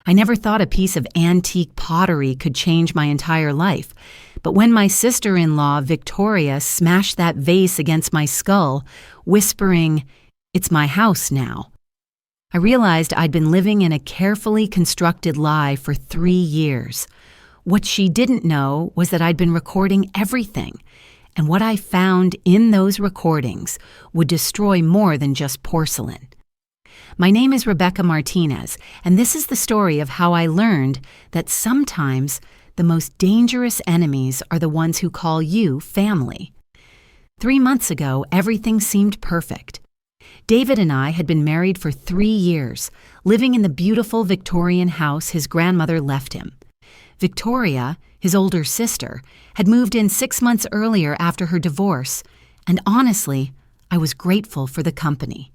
I never thought a piece of antique pottery could change my entire life. But when my sister-in-law, Victoria, smashed that vase against my skull, whispering, "It's my house now," I realized I'd been living in a carefully constructed lie for 3 years. What she didn't know was that I'd been recording everything, and what I found in those recordings would destroy more than just porcelain. My name is Rebecca Martinez, and this is the story of how I learned that sometimes the most dangerous enemies are the ones who call you family. 3 months ago, everything seemed perfect. David and I had been married for 3 years, living in the beautiful Victorian house his grandmother left him. Victoria, his older sister, had moved in 6 months earlier after her divorce, and honestly, I was grateful for the company.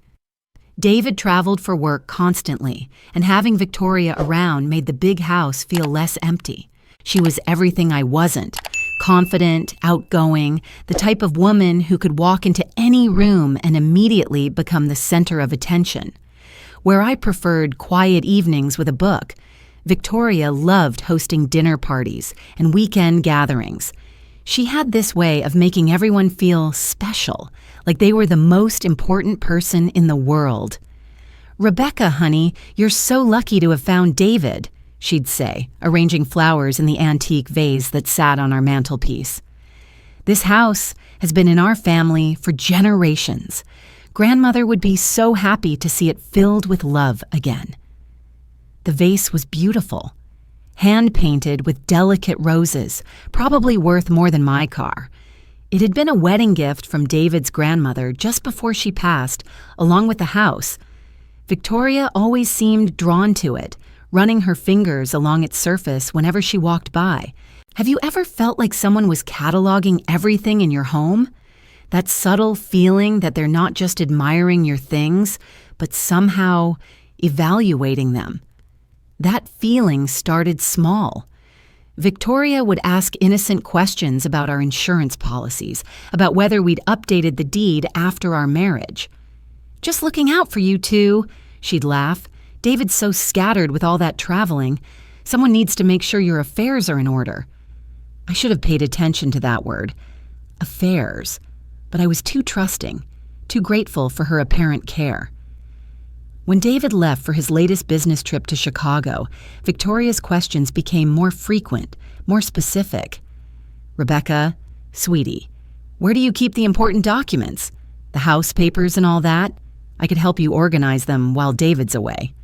David traveled for work constantly, and having Victoria around made the big house feel less empty. She was everything I wasn't: confident, outgoing, the type of woman who could walk into any room and immediately become the center of attention. Where I preferred quiet evenings with a book, Victoria loved hosting dinner parties and weekend gatherings. She had this way of making everyone feel special, like they were the most important person in the world. "Rebecca, honey, you're so lucky to have found David," she'd say, arranging flowers in the antique vase that sat on our mantelpiece. "This house has been in our family for generations. Grandmother would be so happy to see it filled with love again." The vase was beautiful, hand-painted with delicate roses, probably worth more than my car. It had been a wedding gift from David's grandmother just before she passed, along with the house. Victoria always seemed drawn to it, running her fingers along its surface whenever she walked by. Have you ever felt like someone was cataloging everything in your home? That subtle feeling that they're not just admiring your things, but somehow evaluating them. That feeling started small. Victoria would ask innocent questions about our insurance policies, about whether we'd updated the deed after our marriage. "Just looking out for you two," she'd laugh. "David's so scattered with all that traveling. Someone needs to make sure your affairs are in order." I should have paid attention to that word, affairs, but I was too trusting, too grateful for her apparent care. When David left for his latest business trip to Chicago, Victoria's questions became more frequent, more specific. "Rebecca, sweetie, where do you keep the important documents? The house papers and all that? I could help you organize them while David's away."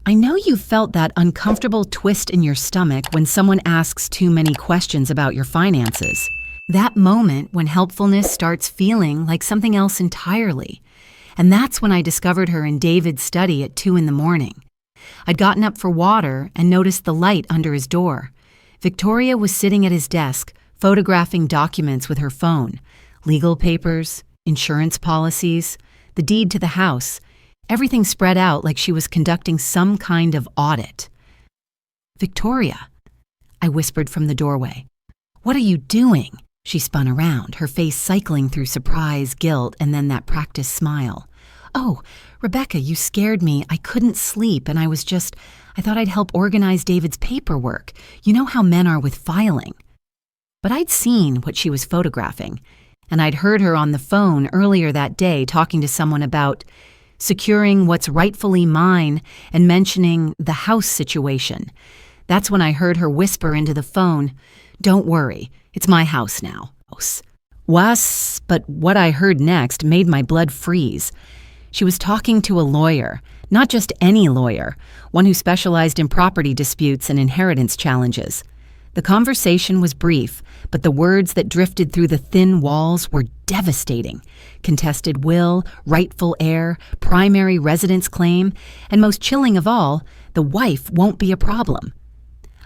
I know you've felt that uncomfortable twist in your stomach when someone asks too many questions about your finances. That moment when helpfulness starts feeling like something else entirely. And that's when I discovered her in David's study at 2 a.m. I'd gotten up for water and noticed the light under his door. Victoria was sitting at his desk, photographing documents with her phone. Legal papers, insurance policies, the deed to the house. Everything spread out like she was conducting some kind of audit. "Victoria," I whispered from the doorway. "What are you doing?" She spun around, her face cycling through surprise, guilt, and then that practiced smile. "Oh, Rebecca, you scared me. I couldn't sleep, and I thought I'd help organize David's paperwork. You know how men are with filing." But I'd seen what she was photographing, and I'd heard her on the phone earlier that day talking to someone about securing what's rightfully mine and mentioning the house situation. That's when I heard her whisper into the phone, "Don't worry, it's my house now." Was, but what I heard next made my blood freeze. She was talking to a lawyer, not just any lawyer, one who specialized in property disputes and inheritance challenges. The conversation was brief, but the words that drifted through the thin walls were devastating. Contested will, rightful heir, primary residence claim, and most chilling of all, the wife won't be a problem.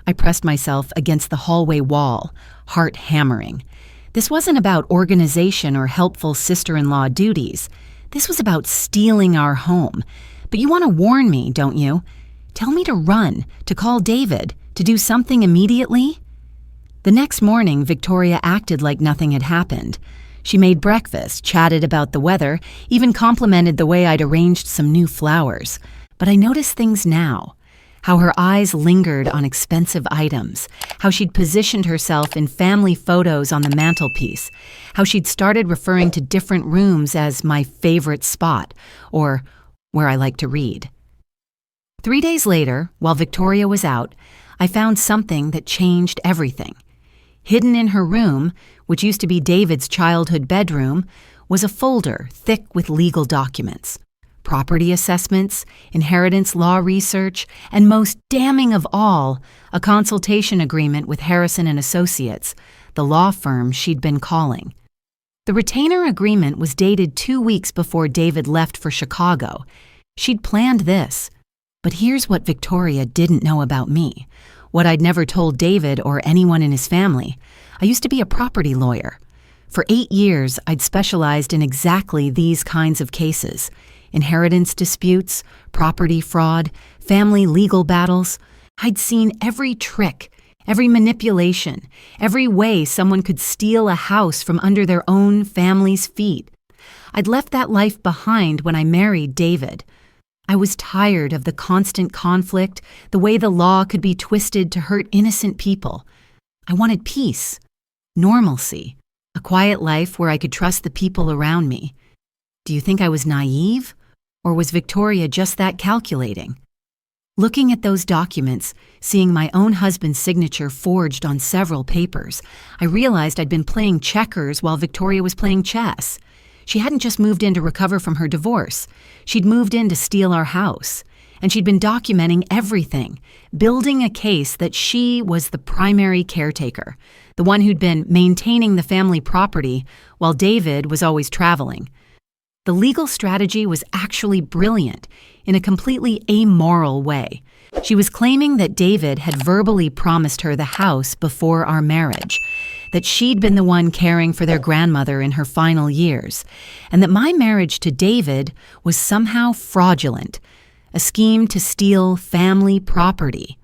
I pressed myself against the hallway wall, heart hammering. This wasn't about organization or helpful sister-in-law duties. This was about stealing our home. But you want to warn me, don't you? Tell me to run, to call David, to do something immediately? The next morning, Victoria acted like nothing had happened. She made breakfast, chatted about the weather, even complimented the way I'd arranged some new flowers. But I noticed things now. how her eyes lingered on expensive items, how she'd positioned herself in family photos on the mantelpiece, how she'd started referring to different rooms as my favorite spot, or where I like to read. 3 days later, while Victoria was out, I found something that changed everything. Hidden in her room, which used to be David's childhood bedroom, was a folder thick with legal documents. Property assessments, inheritance law research, and most damning of all, a consultation agreement with Harrison and Associates, the law firm she'd been calling. The retainer agreement was dated 2 weeks before David left for Chicago. She'd planned this. But here's what Victoria didn't know about me, what I'd never told David or anyone in his family. I used to be a property lawyer. For 8 years, I'd specialized in exactly these kinds of cases: inheritance disputes, property fraud, family legal battles. I'd seen every trick, every manipulation, every way someone could steal a house from under their own family's feet. I'd left that life behind when I married David. I was tired of the constant conflict, the way the law could be twisted to hurt innocent people. I wanted peace, normalcy, a quiet life where I could trust the people around me. Do you think I was naive? Or was Victoria just that calculating? Looking at those documents, seeing my own husband's signature forged on several papers, I realized I'd been playing checkers while Victoria was playing chess. She hadn't just moved in to recover from her divorce. She'd moved in to steal our house. And she'd been documenting everything, building a case that she was the primary caretaker, the one who'd been maintaining the family property while David was always traveling. The legal strategy was actually brilliant in a completely amoral way. She was claiming that David had verbally promised her the house before our marriage, that she'd been the one caring for their grandmother in her final years, and that my marriage to David was somehow fraudulent, a scheme to steal family property.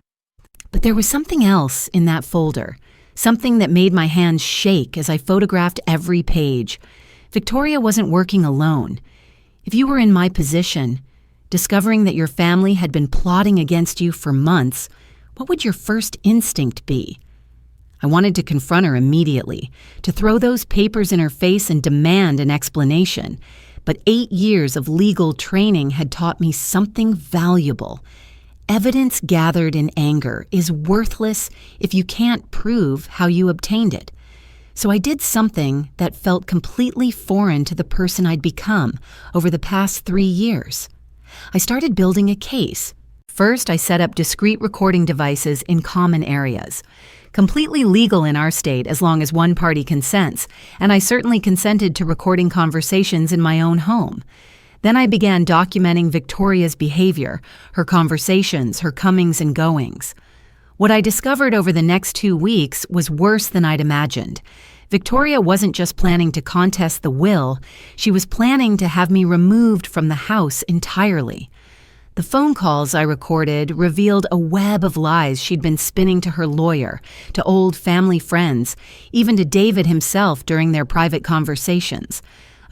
But there was something else in that folder, something that made my hands shake as I photographed every page. Victoria wasn't working alone. If you were in my position, discovering that your family had been plotting against you for months, what would your first instinct be? I wanted to confront her immediately, to throw those papers in her face and demand an explanation. But 8 years of legal training had taught me something valuable. Evidence gathered in anger is worthless if you can't prove how you obtained it. So I did something that felt completely foreign to the person I'd become over the past 3 years. I started building a case. First, I set up discrete recording devices in common areas. Completely legal in our state as long as one party consents, and I certainly consented to recording conversations in my own home. Then I began documenting Victoria's behavior, her conversations, her comings and goings. What I discovered over the next 2 weeks was worse than I'd imagined. Victoria wasn't just planning to contest the will, she was planning to have me removed from the house entirely. The phone calls I recorded revealed a web of lies she'd been spinning to her lawyer, to old family friends, even to David himself during their private conversations.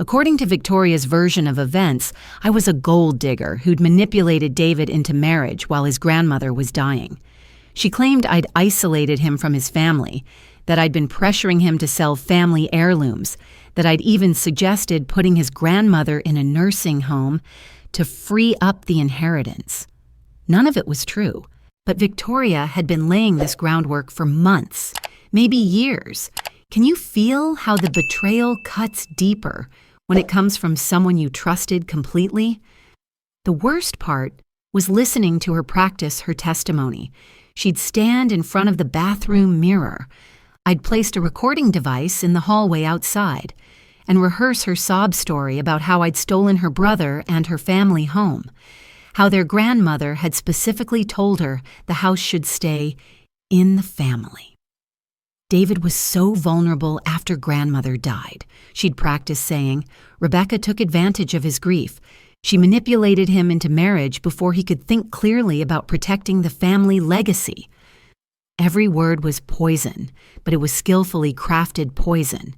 According to Victoria's version of events, I was a gold digger who'd manipulated David into marriage while his grandmother was dying. She claimed I'd isolated him from his family, that I'd been pressuring him to sell family heirlooms, that I'd even suggested putting his grandmother in a nursing home to free up the inheritance. None of it was true, but Victoria had been laying this groundwork for months, maybe years. Can you feel how the betrayal cuts deeper when it comes from someone you trusted completely? The worst part was listening to her practice her testimony. She'd stand in front of the bathroom mirror. I'd placed a recording device in the hallway outside and rehearse her sob story about how I'd stolen her brother and her family home, how their grandmother had specifically told her the house should stay in the family. David was so vulnerable after grandmother died, she'd practiced saying. Rebecca took advantage of his grief. She manipulated him into marriage before he could think clearly about protecting the family legacy. Every word was poison, but it was skillfully crafted poison.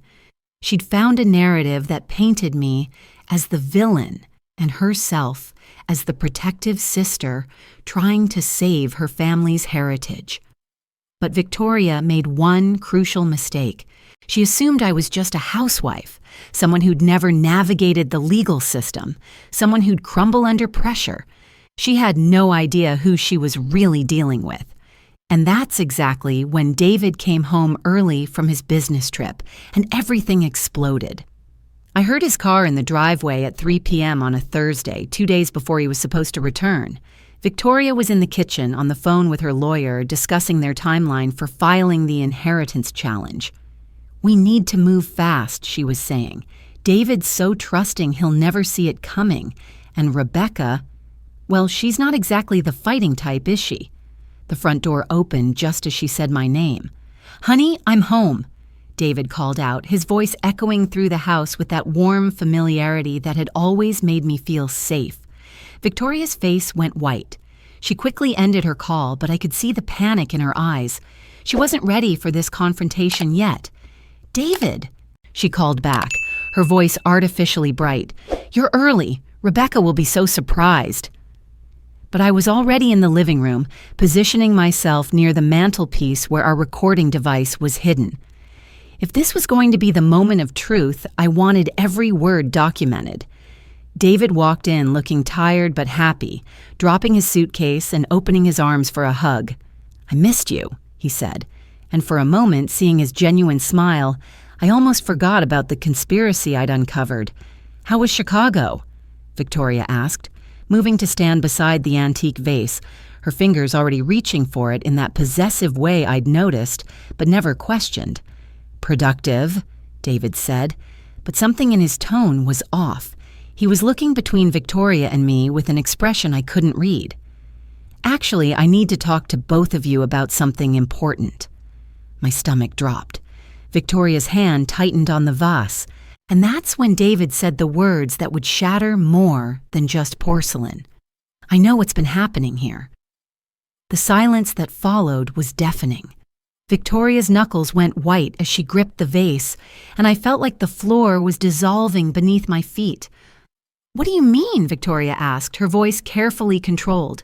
She'd found a narrative that painted me as the villain and herself as the protective sister trying to save her family's heritage. But Victoria made one crucial mistake. She assumed I was just a housewife, someone who'd never navigated the legal system, someone who'd crumble under pressure. She had no idea who she was really dealing with. And that's exactly when David came home early from his business trip, and everything exploded. I heard his car in the driveway at 3 p.m. on a Thursday, 2 days before he was supposed to return. Victoria was in the kitchen on the phone with her lawyer discussing their timeline for filing the inheritance challenge. "We need to move fast," she was saying. "David's so trusting he'll never see it coming. And Rebecca, well, she's not exactly the fighting type, is she?" The front door opened just as she said my name. "Honey, I'm home," David called out, his voice echoing through the house with that warm familiarity that had always made me feel safe. Victoria's face went white. She quickly ended her call, but I could see the panic in her eyes. She wasn't ready for this confrontation yet. "David," she called back, her voice artificially bright. "You're early. Rebecca will be so surprised." But I was already in the living room, positioning myself near the mantelpiece where our recording device was hidden. If this was going to be the moment of truth, I wanted every word documented. David walked in looking tired but happy, dropping his suitcase and opening his arms for a hug. "I missed you," he said, and for a moment, seeing his genuine smile, I almost forgot about the conspiracy I'd uncovered. "How was Chicago?" Victoria asked, moving to stand beside the antique vase, her fingers already reaching for it in that possessive way I'd noticed but never questioned. "Productive," David said, but something in his tone was off. He was looking between Victoria and me with an expression I couldn't read. "Actually, I need to talk to both of you about something important." My stomach dropped. Victoria's hand tightened on the vase, and that's when David said the words that would shatter more than just porcelain. "I know what's been happening here." The silence that followed was deafening. Victoria's knuckles went white as she gripped the vase, and I felt like the floor was dissolving beneath my feet. "What do you mean?" Victoria asked, her voice carefully controlled.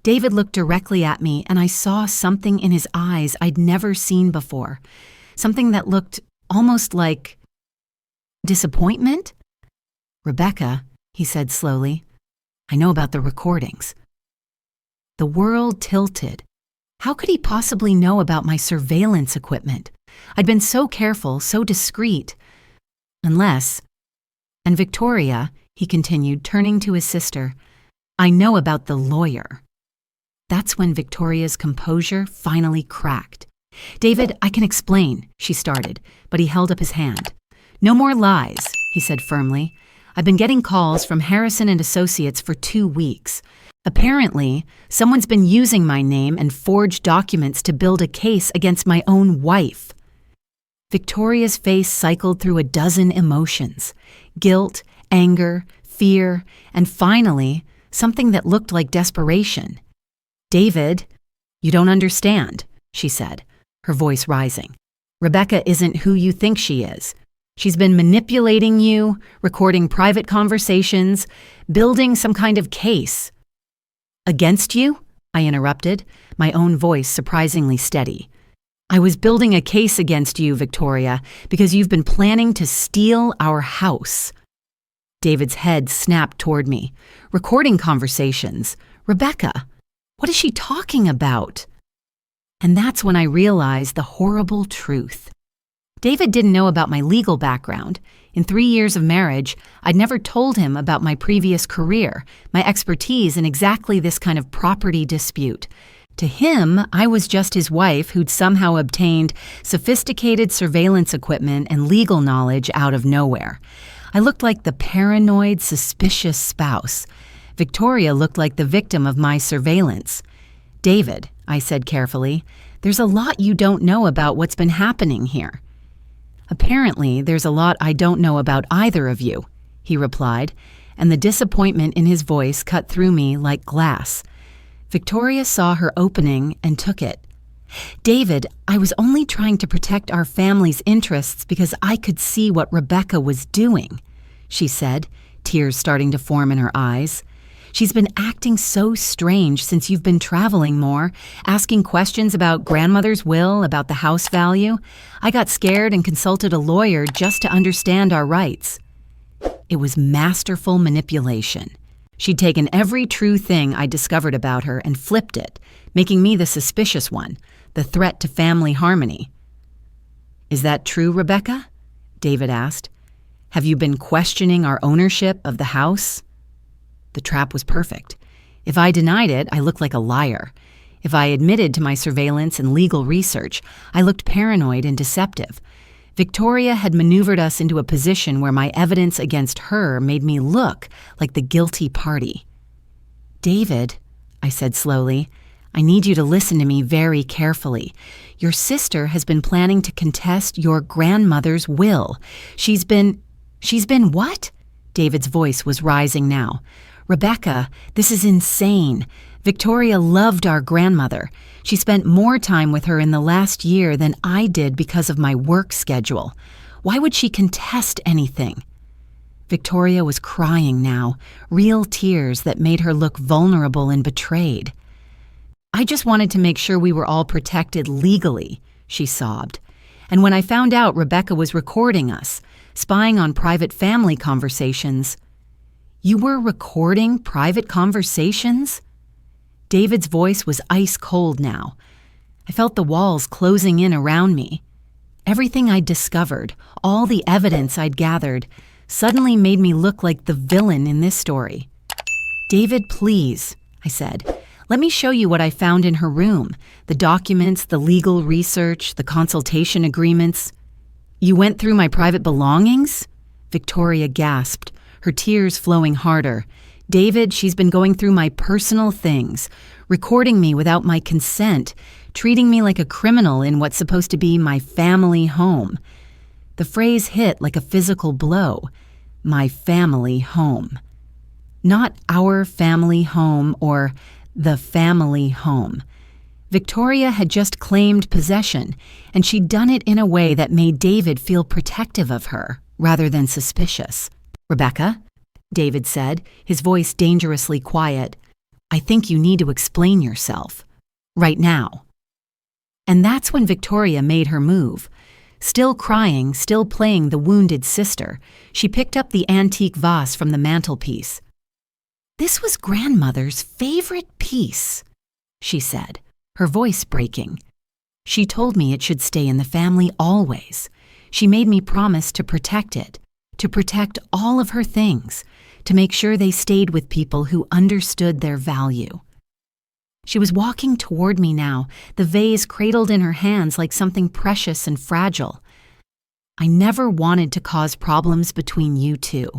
David looked directly at me, and I saw something in his eyes I'd never seen before. Something that looked almost like disappointment? "Rebecca," he said slowly, "I know about the recordings." The world tilted. How could he possibly know about my surveillance equipment? I'd been so careful, so discreet. Unless... And Victoria, he continued, turning to his sister, "I know about the lawyer." That's when Victoria's composure finally cracked. "David, I can explain," she started, but he held up his hand. "No more lies," he said firmly. "I've been getting calls from Harrison and Associates for 2 weeks. Apparently, someone's been using my name and forged documents to build a case against my own wife." Victoria's face cycled through a dozen emotions: guilt, anger, fear, and finally, something that looked like desperation. "David, you don't understand," she said, her voice rising. "Rebecca isn't who you think she is. She's been manipulating you, recording private conversations, building some kind of case." "Against you?" I interrupted, my own voice surprisingly steady. "I was building a case against you, Victoria, because you've been planning to steal our house." David's head snapped toward me. "Recording conversations? Rebecca, what is she talking about?" And that's when I realized the horrible truth. David didn't know about my legal background. In 3 years of marriage, I'd never told him about my previous career, my expertise in exactly this kind of property dispute. To him, I was just his wife who'd somehow obtained sophisticated surveillance equipment and legal knowledge out of nowhere. I looked like the paranoid, suspicious spouse. Victoria looked like the victim of my surveillance. "David," I said carefully, "there's a lot you don't know about what's been happening here." "Apparently, there's a lot I don't know about either of you," he replied, and the disappointment in his voice cut through me like glass. Victoria saw her opening and took it. "David, I was only trying to protect our family's interests because I could see what Rebecca was doing," she said, tears starting to form in her eyes. She's been acting so strange since you've been traveling more, asking questions about grandmother's will, about the house value. I got scared and consulted a lawyer just to understand our rights. It was masterful manipulation. She'd taken every true thing I discovered about her and flipped it, making me the suspicious one, the threat to family harmony. "Is that true, Rebecca?" David asked. "Have you been questioning our ownership of the house?" The trap was perfect. If I denied it, I looked like a liar. If I admitted to my surveillance and legal research, I looked paranoid and deceptive. Victoria had maneuvered us into a position where my evidence against her made me look like the guilty party. "David," I said slowly, "I need you to listen to me very carefully. Your sister has been planning to contest your grandmother's will. She's been what?" David's voice was rising now. "Rebecca, this is insane. Victoria loved our grandmother. She spent more time with her in the last year than I did because of my work schedule. Why would she contest anything?" Victoria was crying now, real tears that made her look vulnerable and betrayed. "I just wanted to make sure we were all protected legally," she sobbed. "And when I found out Rebecca was recording us, spying on private family conversations—" "You were recording private conversations?" David's voice was ice cold now. I felt the walls closing in around me. Everything I'd discovered, all the evidence I'd gathered, suddenly made me look like the villain in this story. "David, please," I said. "Let me show you what I found in her room, the documents, the legal research, the consultation agreements." "You went through my private belongings?" Victoria gasped, her tears flowing harder. "David, she's been going through my personal things, recording me without my consent, treating me like a criminal in what's supposed to be my family home." The phrase hit like a physical blow. My family home. Not our family home or the family home. Victoria had just claimed possession, and she'd done it in a way that made David feel protective of her rather than suspicious. "Rebecca," David said, his voice dangerously quiet, "I think you need to explain yourself. Right now." And that's when Victoria made her move. Still crying, still playing the wounded sister, she picked up the antique vase from the mantelpiece. "This was grandmother's favorite piece," she said, her voice breaking. "She told me it should stay in the family always. She made me promise to protect it, to protect all of her things, to make sure they stayed with people who understood their value." She was walking toward me now, the vase cradled in her hands like something precious and fragile. "I never wanted to cause problems between you two,"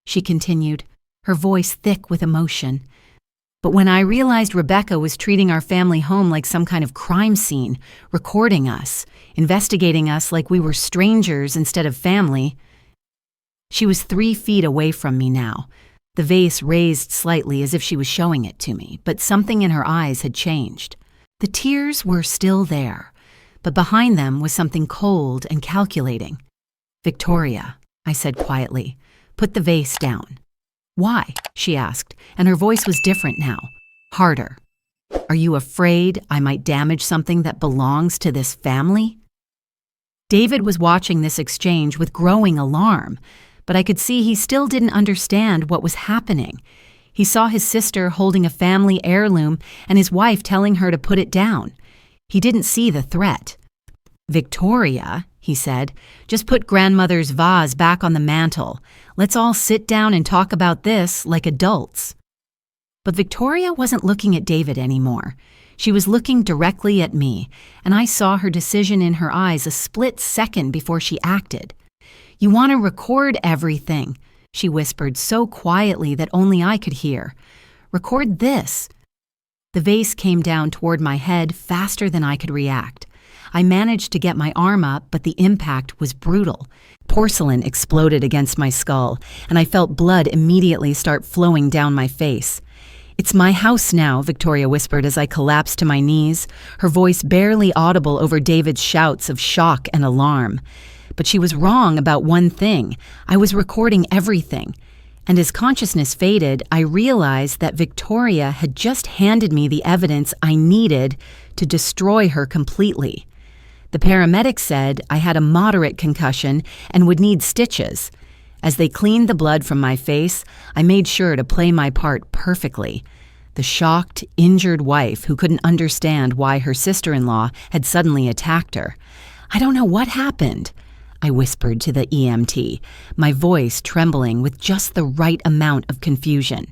she continued, her voice thick with emotion. "But when I realized Rebecca was treating our family home like some kind of crime scene, recording us, investigating us like we were strangers instead of family—" She was 3 feet away from me now. The vase raised slightly as if she was showing it to me, but something in her eyes had changed. The tears were still there, but behind them was something cold and calculating. "Victoria," I said quietly, "put the vase down." "Why?" she asked, and her voice was different now, harder. "Are you afraid I might damage something that belongs to this family?" David was watching this exchange with growing alarm, but I could see he still didn't understand what was happening. He saw his sister holding a family heirloom and his wife telling her to put it down. He didn't see the threat. "Victoria," he said, "just put grandmother's vase back on the mantel. Let's all sit down and talk about this like adults." But Victoria wasn't looking at David anymore. She was looking directly at me, and I saw her decision in her eyes a split second before she acted. "You want to record everything," she whispered so quietly that only I could hear. "Record this." The vase came down toward my head faster than I could react. I managed to get my arm up, but the impact was brutal. Porcelain exploded against my skull, and I felt blood immediately start flowing down my face. "It's my house now," Victoria whispered as I collapsed to my knees, her voice barely audible over David's shouts of shock and alarm. But she was wrong about one thing. I was recording everything. And as consciousness faded, I realized that Victoria had just handed me the evidence I needed to destroy her completely. The paramedics said I had a moderate concussion and would need stitches. As they cleaned the blood from my face, I made sure to play my part perfectly. The shocked, injured wife who couldn't understand why her sister-in-law had suddenly attacked her. "I don't know what happened," I whispered to the EMT, my voice trembling with just the right amount of confusion.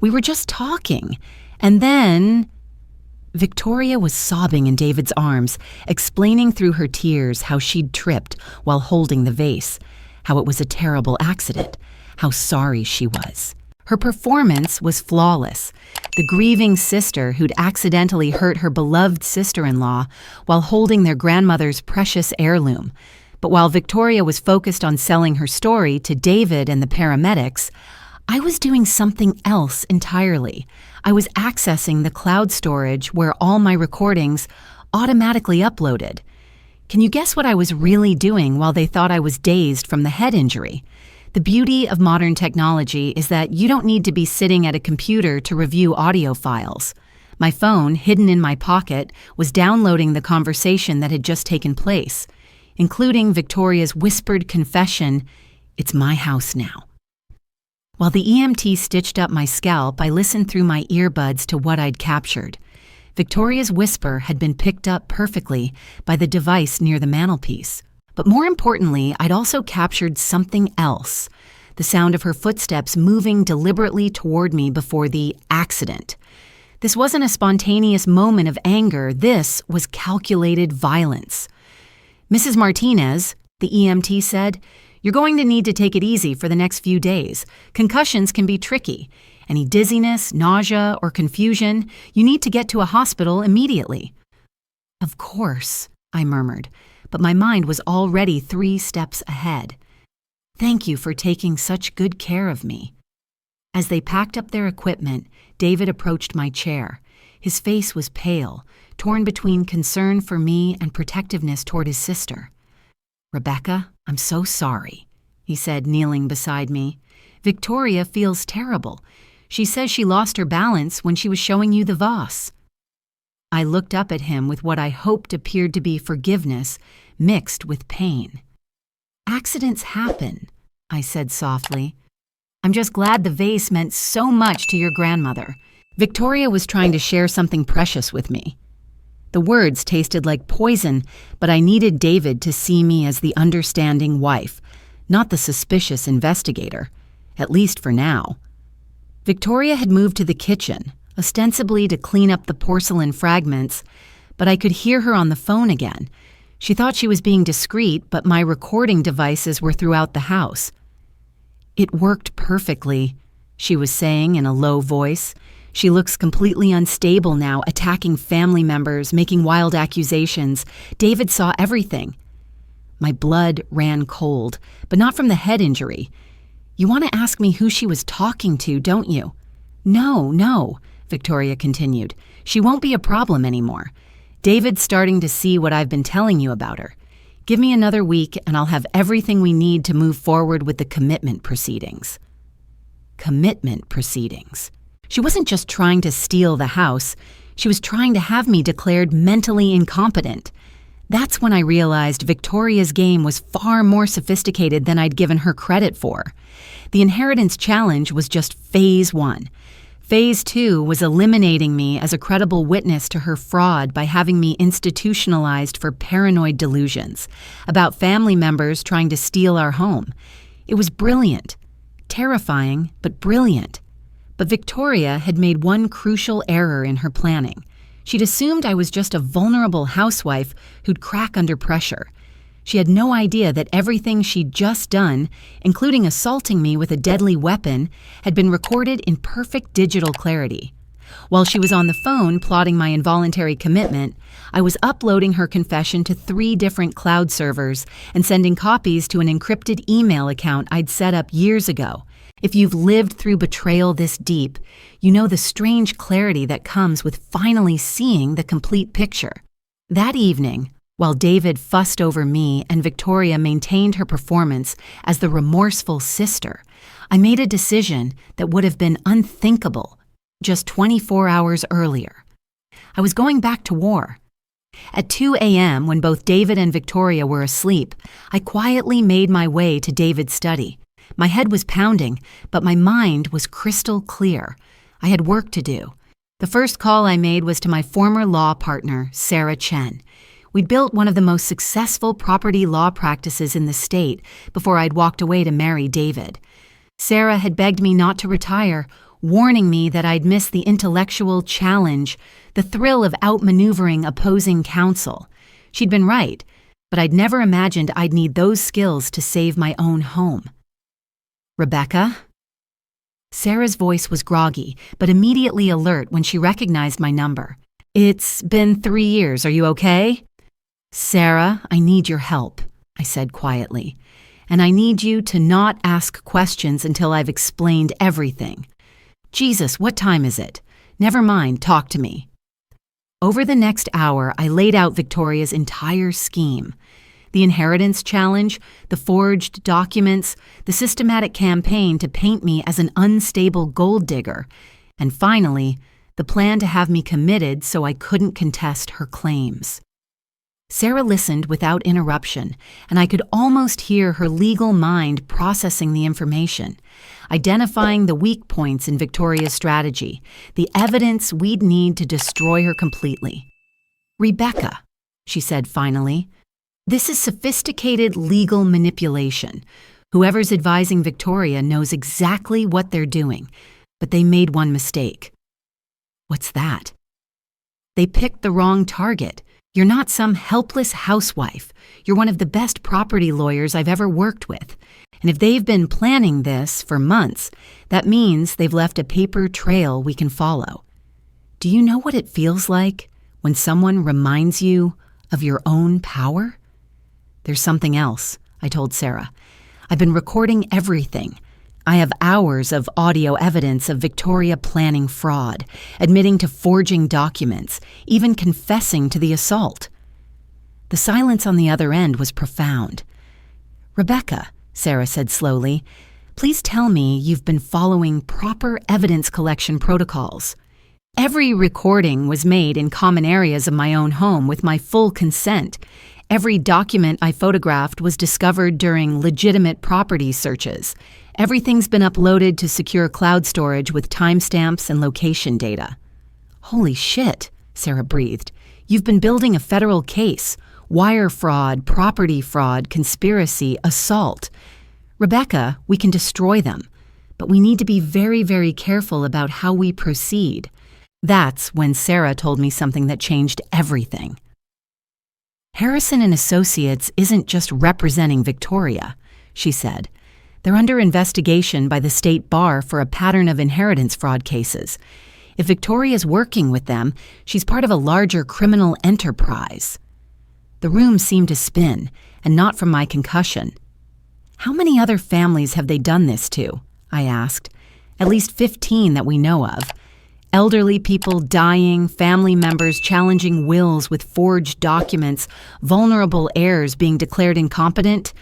"We were just talking, and then—" Victoria was sobbing in David's arms, explaining through her tears how she'd tripped while holding the vase, how it was a terrible accident, how sorry she was. Her performance was flawless. The grieving sister who'd accidentally hurt her beloved sister-in-law while holding their grandmother's precious heirloom. But while Victoria was focused on selling her story to David and the paramedics, I was doing something else entirely. I was accessing the cloud storage where all my recordings automatically uploaded. Can you guess what I was really doing while they thought I was dazed from the head injury? The beauty of modern technology is that you don't need to be sitting at a computer to review audio files. My phone, hidden in my pocket, was downloading the conversation that had just taken place, including Victoria's whispered confession, "It's my house now." While the EMT stitched up my scalp, I listened through my earbuds to what I'd captured. Victoria's whisper had been picked up perfectly by the device near the mantelpiece. But more importantly, I'd also captured something else, the sound of her footsteps moving deliberately toward me before the accident. This wasn't a spontaneous moment of anger, this was calculated violence. "Mrs. Martinez," the EMT said, "you're going to need to take it easy for the next few days. Concussions can be tricky. Any dizziness, nausea, or confusion, you need to get to a hospital immediately." "Of course," I murmured, but my mind was already 3 steps ahead. "Thank you for taking such good care of me." As they packed up their equipment, David approached my chair. His face was pale, torn between concern for me and protectiveness toward his sister. "Rebecca, I'm so sorry," he said, kneeling beside me. "Victoria feels terrible. She says she lost her balance when she was showing you the vase." I looked up at him with what I hoped appeared to be forgiveness mixed with pain. "Accidents happen," I said softly. "I'm just glad the vase meant so much to your grandmother. Victoria was trying to share something precious with me." The words tasted like poison, but I needed David to see me as the understanding wife, not the suspicious investigator, at least for now. Victoria had moved to the kitchen, ostensibly to clean up the porcelain fragments, but I could hear her on the phone again. She thought she was being discreet, but my recording devices were throughout the house. "It worked perfectly," she was saying in a low voice. "She looks completely unstable now, attacking family members, making wild accusations. David saw everything." My blood ran cold, but not from the head injury. "You want to ask me who she was talking to, don't you?" No, Victoria continued. "She won't be a problem anymore. David's starting to see what I've been telling you about her. Give me another week and I'll have everything we need to move forward with the commitment proceedings." Commitment proceedings. She wasn't just trying to steal the house. She was trying to have me declared mentally incompetent. That's when I realized Victoria's game was far more sophisticated than I'd given her credit for. The inheritance challenge was just phase 1. Phase 2 was eliminating me as a credible witness to her fraud by having me institutionalized for paranoid delusions about family members trying to steal our home. It was brilliant. Terrifying, but brilliant. But Victoria had made one crucial error in her planning. She'd assumed I was just a vulnerable housewife who'd crack under pressure. She had no idea that everything she'd just done, including assaulting me with a deadly weapon, had been recorded in perfect digital clarity. While she was on the phone plotting my involuntary commitment, I was uploading her confession to 3 different cloud servers and sending copies to an encrypted email account I'd set up years ago. If you've lived through betrayal this deep, you know the strange clarity that comes with finally seeing the complete picture. That evening, while David fussed over me and Victoria maintained her performance as the remorseful sister, I made a decision that would have been unthinkable just 24 hours earlier. I was going back to war. At 2 a.m., when both David and Victoria were asleep, I quietly made my way to David's study. My head was pounding, but my mind was crystal clear. I had work to do. The first call I made was to my former law partner, Sarah Chen. We'd built one of the most successful property law practices in the state before I'd walked away to marry David. Sarah had begged me not to retire, warning me that I'd miss the intellectual challenge, the thrill of outmaneuvering opposing counsel. She'd been right, but I'd never imagined I'd need those skills to save my own home. Rebecca? Sarah's voice was groggy, but immediately alert when she recognized my number. It's been 3 years. Are you okay? Sarah, I need your help, I said quietly. And I need you to not ask questions until I've explained everything. Jesus, what time is it? Never mind, talk to me. Over the next hour, I laid out Victoria's entire scheme. The inheritance challenge, the forged documents, the systematic campaign to paint me as an unstable gold digger, and finally, the plan to have me committed so I couldn't contest her claims. Sarah listened without interruption, and I could almost hear her legal mind processing the information, identifying the weak points in Victoria's strategy, the evidence we'd need to destroy her completely. Rebecca, she said finally, this is sophisticated legal manipulation. Whoever's advising Victoria knows exactly what they're doing, but they made one mistake. What's that? They picked the wrong target. You're not some helpless housewife. You're one of the best property lawyers I've ever worked with. And if they've been planning this for months, that means they've left a paper trail we can follow. Do you know what it feels like when someone reminds you of your own power? There's something else, I told Sarah. I've been recording everything. I have hours of audio evidence of Victoria planning fraud, admitting to forging documents, even confessing to the assault. The silence on the other end was profound. Rebecca, Sarah said slowly, please tell me you've been following proper evidence collection protocols. Every recording was made in common areas of my own home with my full consent. Every document I photographed was discovered during legitimate property searches. Everything's been uploaded to secure cloud storage with timestamps and location data. Holy shit, Sarah breathed. You've been building a federal case. Wire fraud, property fraud, conspiracy, assault. Rebecca, we can destroy them, but we need to be very, very careful about how we proceed. That's when Sarah told me something that changed everything. Harrison and Associates isn't just representing Victoria, she said. They're under investigation by the state bar for a pattern of inheritance fraud cases. If Victoria's working with them, she's part of a larger criminal enterprise. The room seemed to spin, and not from my concussion. How many other families have they done this to? I asked. At least 15 that we know of. Elderly people dying, family members challenging wills with forged documents, vulnerable heirs being declared incompetent.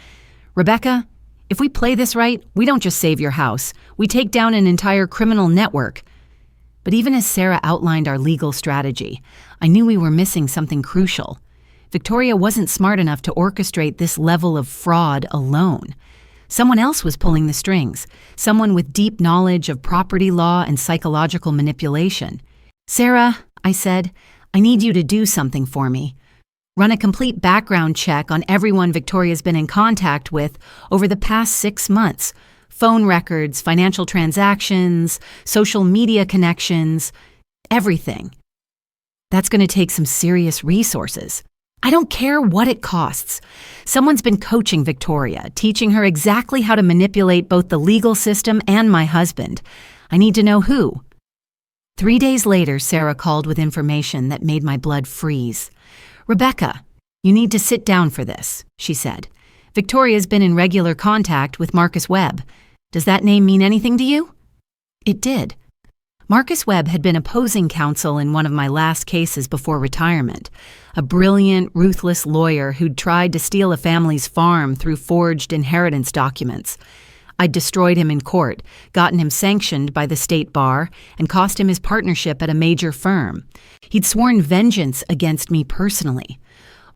Rebecca, if we play this right, we don't just save your house. We take down an entire criminal network. But even as Sarah outlined our legal strategy, I knew we were missing something crucial. Victoria wasn't smart enough to orchestrate this level of fraud alone. Someone else was pulling the strings, someone with deep knowledge of property law and psychological manipulation. Sarah, I said, I need you to do something for me. Run a complete background check on everyone Victoria's been in contact with over the past 6 months. Phone records, financial transactions, social media connections, everything. That's going to take some serious resources. I don't care what it costs. Someone's been coaching Victoria, teaching her exactly how to manipulate both the legal system and my husband. I need to know who. 3 days later, Sarah called with information that made my blood freeze. Rebecca, you need to sit down for this, she said. Victoria's been in regular contact with Marcus Webb. Does that name mean anything to you? It did. Marcus Webb had been opposing counsel in one of my last cases before retirement, a brilliant, ruthless lawyer who'd tried to steal a family's farm through forged inheritance documents. I'd destroyed him in court, gotten him sanctioned by the state bar, and cost him his partnership at a major firm. He'd sworn vengeance against me personally.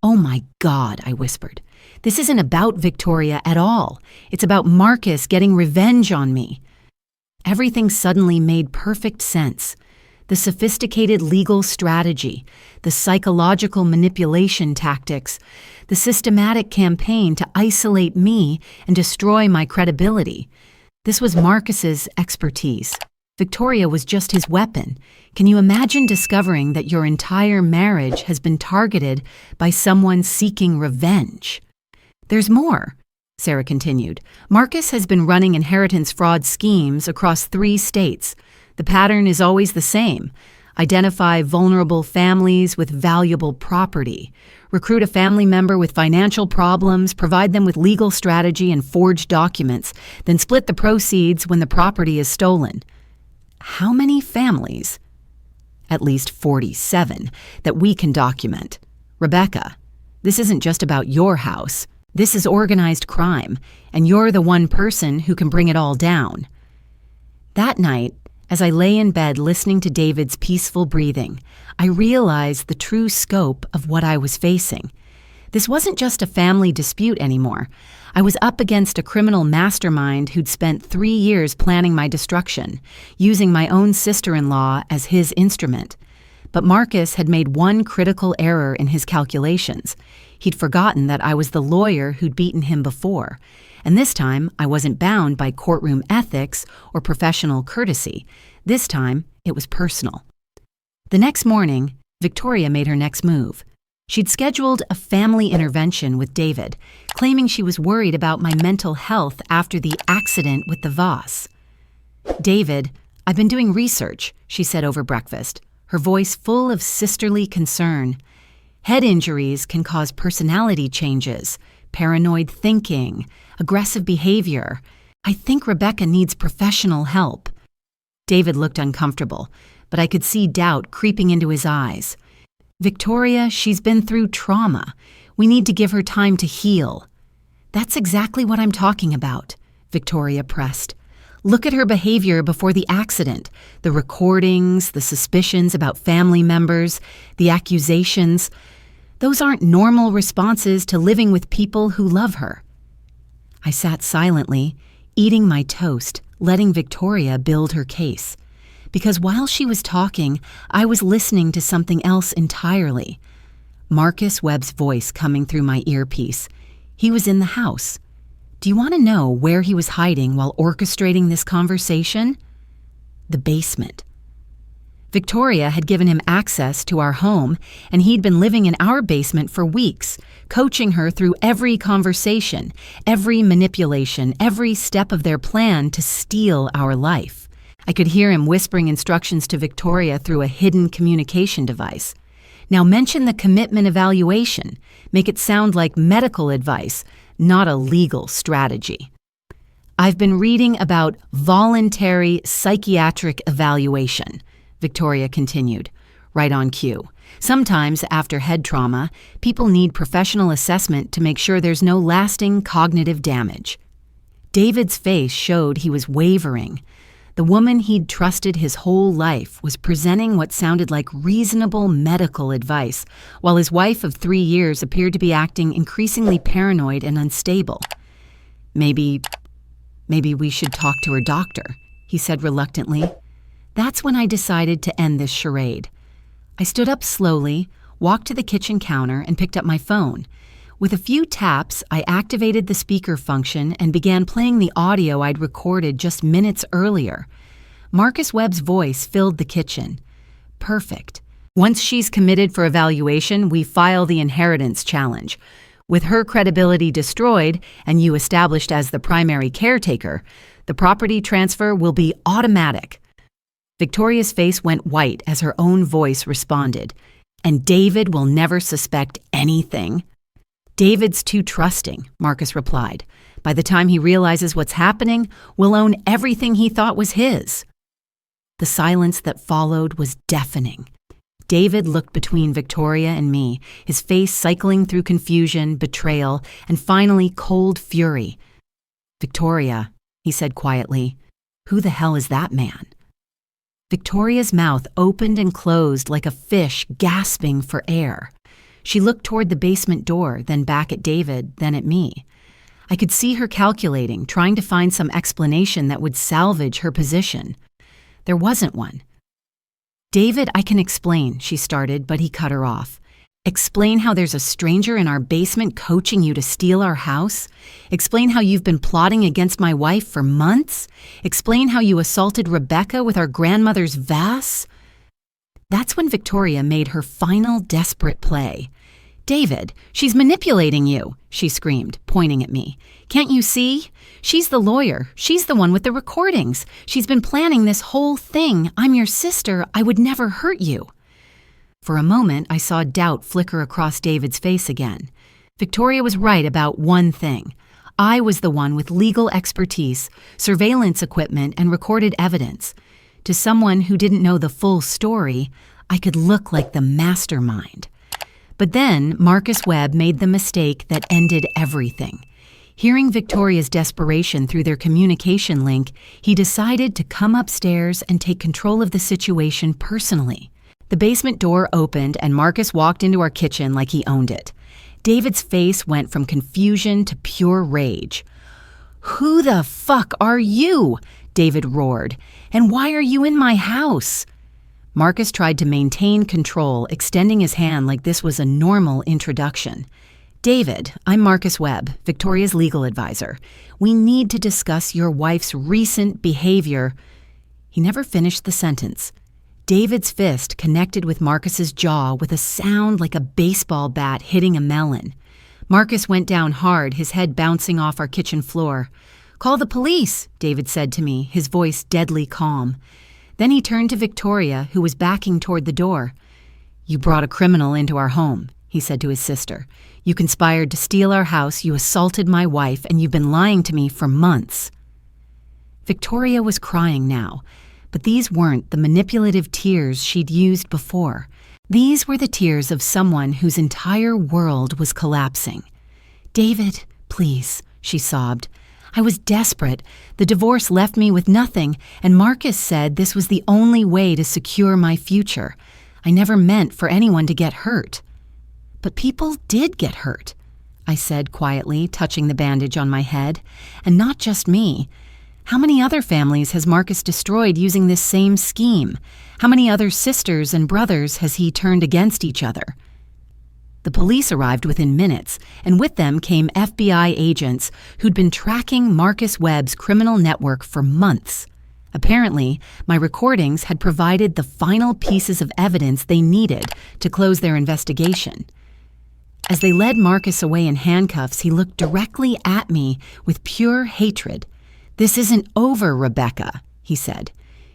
"Oh my God," I whispered. "This isn't about Victoria at all. It's about Marcus getting revenge on me." Everything suddenly made perfect sense. The sophisticated legal strategy, the psychological manipulation tactics, the systematic campaign to isolate me and destroy my credibility. This was Marcus's expertise. Victoria was just his weapon. Can you imagine discovering that your entire marriage has been targeted by someone seeking revenge? "There's more," Sarah continued. "Marcus has been running inheritance fraud schemes across 3 states. The pattern is always the same. Identify vulnerable families with valuable property. Recruit a family member with financial problems, provide them with legal strategy and forged documents, then split the proceeds when the property is stolen." How many families? At least 47 that we can document. Rebecca, this isn't just about your house. This is organized crime, and you're the one person who can bring it all down. That night, as I lay in bed listening to David's peaceful breathing, I realized the true scope of what I was facing. This wasn't just a family dispute anymore. I was up against a criminal mastermind who'd spent 3 years planning my destruction, using my own sister-in-law as his instrument. But Marcus had made one critical error in his calculations. He'd forgotten that I was the lawyer who'd beaten him before. And this time, I wasn't bound by courtroom ethics or professional courtesy. This time, it was personal. The next morning, Victoria made her next move. She'd scheduled a family intervention with David, claiming she was worried about my mental health after the accident with the vase. "David, I've been doing research," she said over breakfast, her voice full of sisterly concern. "Head injuries can cause personality changes, paranoid thinking, aggressive behavior. I think Rebecca needs professional help." David looked uncomfortable, but I could see doubt creeping into his eyes. "Victoria, she's been through trauma. We need to give her time to heal." "That's exactly what I'm talking about," Victoria pressed. "Look at her behavior before the accident, the recordings, the suspicions about family members, the accusations. Those aren't normal responses to living with people who love her." I sat silently, eating my toast, letting Victoria build her case. Because while she was talking, I was listening to something else entirely. Marcus Webb's voice coming through my earpiece. He was in the house. Do you want to know where he was hiding while orchestrating this conversation? The basement. Victoria had given him access to our home, and he'd been living in our basement for weeks, coaching her through every conversation, every manipulation, every step of their plan to steal our life. I could hear him whispering instructions to Victoria through a hidden communication device. "Now mention the commitment evaluation. Make it sound like medical advice, not a legal strategy." "I've been reading about voluntary psychiatric evaluation," Victoria continued, right on cue. "Sometimes, after head trauma, people need professional assessment to make sure there's no lasting cognitive damage." David's face showed he was wavering. The woman he'd trusted his whole life was presenting what sounded like reasonable medical advice, while his wife of 3 years appeared to be acting increasingly paranoid and unstable. Maybe we should talk to her doctor," he said reluctantly. That's when I decided to end this charade. I stood up slowly, walked to the kitchen counter, and picked up my phone. With a few taps, I activated the speaker function and began playing the audio I'd recorded just minutes earlier. Marcus Webb's voice filled the kitchen. "Perfect. Once she's committed for evaluation, we file the inheritance challenge. With her credibility destroyed and you established as the primary caretaker, the property transfer will be automatic." Victoria's face went white as her own voice responded. "And David will never suspect anything?" "David's too trusting," Marcus replied. "By the time he realizes what's happening, we'll own everything he thought was his." The silence that followed was deafening. David looked between Victoria and me, his face cycling through confusion, betrayal, and finally cold fury. "Victoria, he said quietly. "Who the hell is that man?" Victoria's mouth opened and closed like a fish gasping for air. She looked toward the basement door, then back at David, then at me. I could see her calculating, trying to find some explanation that would salvage her position. There wasn't one. "David, I can explain," she started, but he cut her off. "Explain how there's a stranger in our basement coaching you to steal our house? Explain how you've been plotting against my wife for months? Explain how you assaulted Rebecca with our grandmother's vase?" That's when Victoria made her final desperate play. "David, she's manipulating you," she screamed, pointing at me. "Can't you see? She's the lawyer. She's the one with the recordings. She's been planning this whole thing. I'm your sister. I would never hurt you." For a moment, I saw doubt flicker across David's face again. Victoria was right about one thing. I was the one with legal expertise, surveillance equipment, and recorded evidence. To someone who didn't know the full story, I could look like the mastermind. But then Marcus Webb made the mistake that ended everything. Hearing Victoria's desperation through their communication link, he decided to come upstairs and take control of the situation personally. The basement door opened and Marcus walked into our kitchen like he owned it. David's face went from confusion to pure rage. "Who the fuck are you?" David roared. "And why are you in my house?" Marcus tried to maintain control, extending his hand like this was a normal introduction. "David, I'm Marcus Webb, Victoria's legal advisor. We need to discuss your wife's recent behavior." He never finished the sentence. David's fist connected with Marcus's jaw with a sound like a baseball bat hitting a melon. Marcus went down hard, his head bouncing off our kitchen floor. "Call the police," David said to me, his voice deadly calm. Then he turned to Victoria, who was backing toward the door. "You brought a criminal into our home," he said to his sister. "You conspired to steal our house, you assaulted my wife, and you've been lying to me for months." Victoria was crying now, but these weren't the manipulative tears she'd used before. These were the tears of someone whose entire world was collapsing. "David, please," she sobbed. "I was desperate. The divorce left me with nothing, and Marcus said this was the only way to secure my future. I never meant for anyone to get hurt." "But people did get hurt," I said quietly, touching the bandage on my head. "And not just me. How many other families has Marcus destroyed using this same scheme? How many other sisters and brothers has he turned against each other?" The police arrived within minutes, and with them came FBI agents who'd been tracking Marcus Webb's criminal network for months. Apparently, my recordings had provided the final pieces of evidence they needed to close their investigation. As they led Marcus away in handcuffs, he looked directly at me with pure hatred. "This isn't over, Rebecca," he said.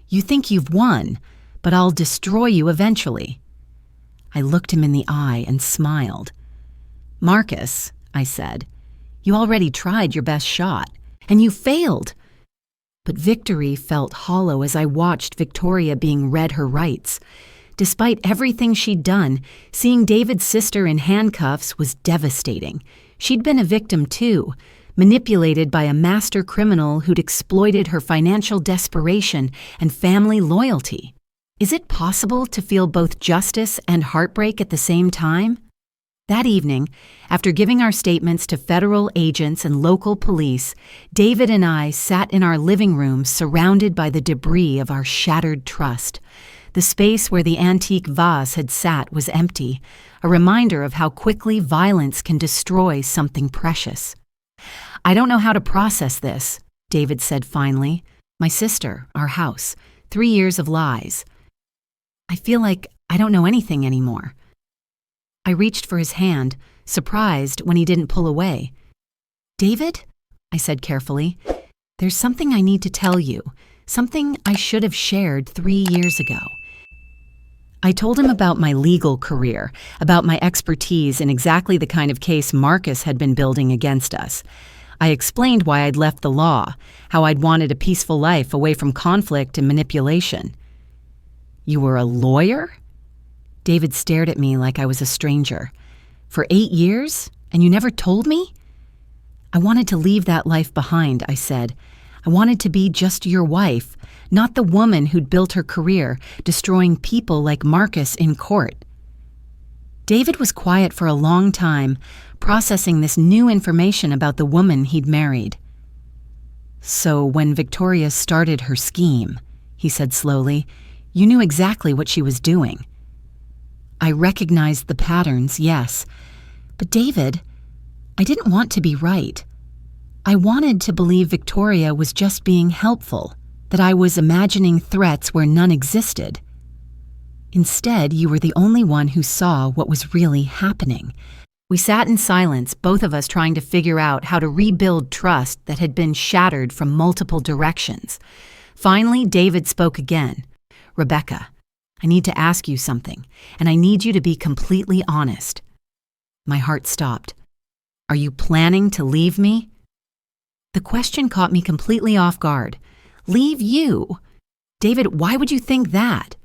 "You think you've won, but I'll destroy you eventually." I looked him in the eye and smiled. "Marcus," I said, "you already tried your best shot, and you failed." But victory felt hollow as I watched Victoria being read her rights. Despite everything she'd done, seeing David's sister in handcuffs was devastating. She'd been a victim too, manipulated by a master criminal who'd exploited her financial desperation and family loyalty. Is it possible to feel both justice and heartbreak at the same time? That evening, after giving our statements to federal agents and local police, David and I sat in our living room surrounded by the debris of our shattered trust. The space where the antique vase had sat was empty, a reminder of how quickly violence can destroy something precious. "I don't know how to process this," David said finally. "My sister, our house, 3 years of lies. I feel like I don't know anything anymore." I reached for his hand, surprised when he didn't pull away. "David," I said carefully, "there's something I need to tell you, something I should have shared 3 years ago." I told him about my legal career, about my expertise in exactly the kind of case Marcus had been building against us. I explained why I'd left the law, how I'd wanted a peaceful life away from conflict and manipulation. "You were a lawyer?" David stared at me like I was a stranger. "For 8 years? And you never told me?" "I wanted to leave that life behind," I said. I wanted to be just your wife, not the woman who'd built her career, destroying people like Marcus in court. David was quiet for a long time, processing this new information about the woman he'd married. "So when Victoria started her scheme," he said slowly, "you knew exactly what she was doing." "I recognized the patterns, yes. But David, I didn't want to be right. I wanted to believe Victoria was just being helpful, that I was imagining threats where none existed. Instead, you were the only one who saw what was really happening." We sat in silence, both of us trying to figure out how to rebuild trust that had been shattered from multiple directions. Finally, David spoke again. "Rebecca, I need to ask you something, and I need you to be completely honest." My heart stopped. "Are you planning to leave me?" The question caught me completely off guard. "Leave you? David, why would you think that?"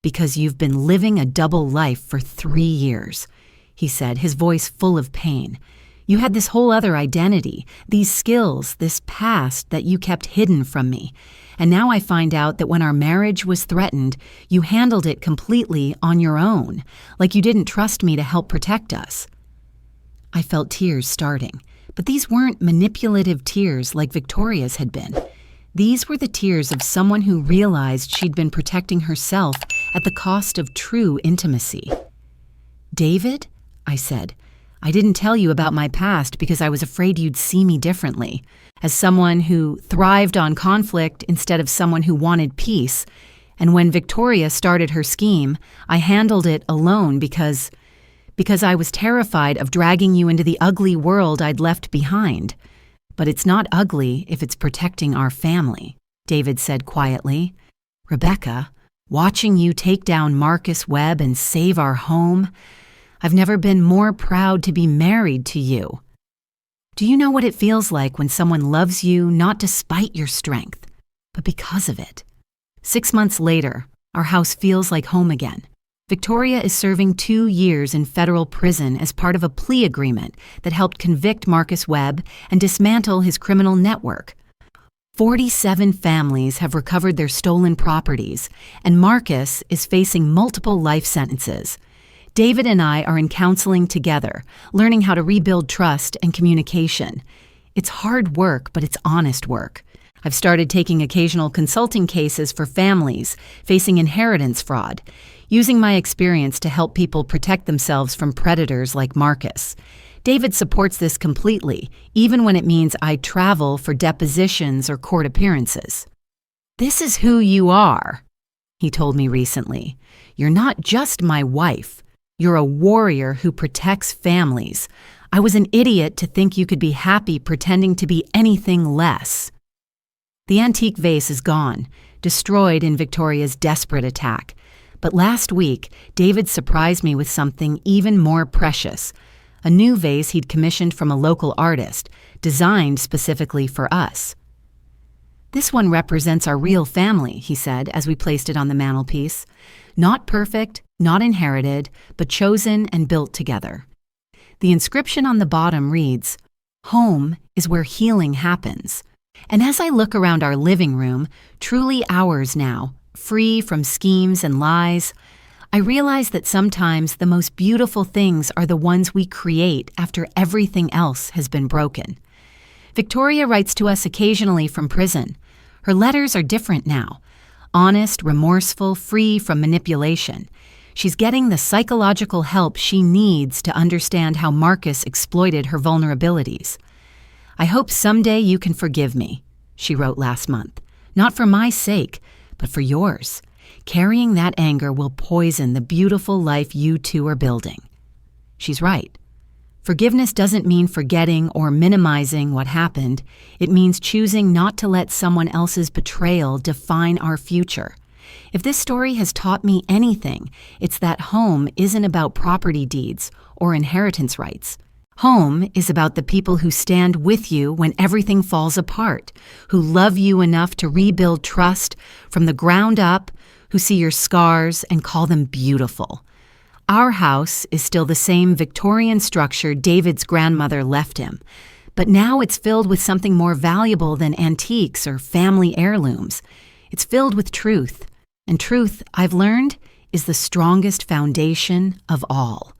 "Because you've been living a double life for 3 years. He said, his voice full of pain. "You had this whole other identity, these skills, this past that you kept hidden from me. And now I find out that when our marriage was threatened, you handled it completely on your own, like you didn't trust me to help protect us." I felt tears starting, but these weren't manipulative tears like Victoria's had been. These were the tears of someone who realized she'd been protecting herself at the cost of true intimacy. "David," I said, "I didn't tell you about my past because I was afraid you'd see me differently, as someone who thrived on conflict instead of someone who wanted peace. And when Victoria started her scheme, I handled it alone because I was terrified of dragging you into the ugly world I'd left behind. But it's not ugly if it's protecting our family," David said quietly. "Rebecca, watching you take down Marcus Webb and save our home, I've never been more proud to be married to you. Do you know what it feels like when someone loves you not despite your strength, but because of it?" 6 months later, our house feels like home again. Victoria is serving 2 years in federal prison as part of a plea agreement that helped convict Marcus Webb and dismantle his criminal network. 47 families have recovered their stolen properties, and Marcus is facing multiple life sentences. David and I are in counseling together, learning how to rebuild trust and communication. It's hard work, but it's honest work. I've started taking occasional consulting cases for families facing inheritance fraud, using my experience to help people protect themselves from predators like Marcus. David supports this completely, even when it means I travel for depositions or court appearances. "This is who you are," he told me recently. "You're not just my wife. You're a warrior who protects families. I was an idiot to think you could be happy pretending to be anything less." The antique vase is gone, destroyed in Victoria's desperate attack. But last week, David surprised me with something even more precious, a new vase he'd commissioned from a local artist, designed specifically for us. "This one represents our real family," he said as we placed it on the mantelpiece. "Not perfect, not inherited, but chosen and built together." The inscription on the bottom reads, "Home is where healing happens." And as I look around our living room, truly ours now, free from schemes and lies, I realize that sometimes the most beautiful things are the ones we create after everything else has been broken. Victoria writes to us occasionally from prison. Her letters are different now. Honest, remorseful, free from manipulation. She's getting the psychological help she needs to understand how Marcus exploited her vulnerabilities. "I hope someday you can forgive me," she wrote last month. "Not for my sake, but for yours. Carrying that anger will poison the beautiful life you two are building." She's right. Forgiveness doesn't mean forgetting or minimizing what happened. It means choosing not to let someone else's betrayal define our future. If this story has taught me anything, it's that home isn't about property deeds or inheritance rights. Home is about the people who stand with you when everything falls apart, who love you enough to rebuild trust from the ground up, who see your scars and call them beautiful. Our house is still the same Victorian structure David's grandmother left him, But now it's filled with something more valuable than antiques or family heirlooms. It's filled with truth. And truth, I've learned, is the strongest foundation of all.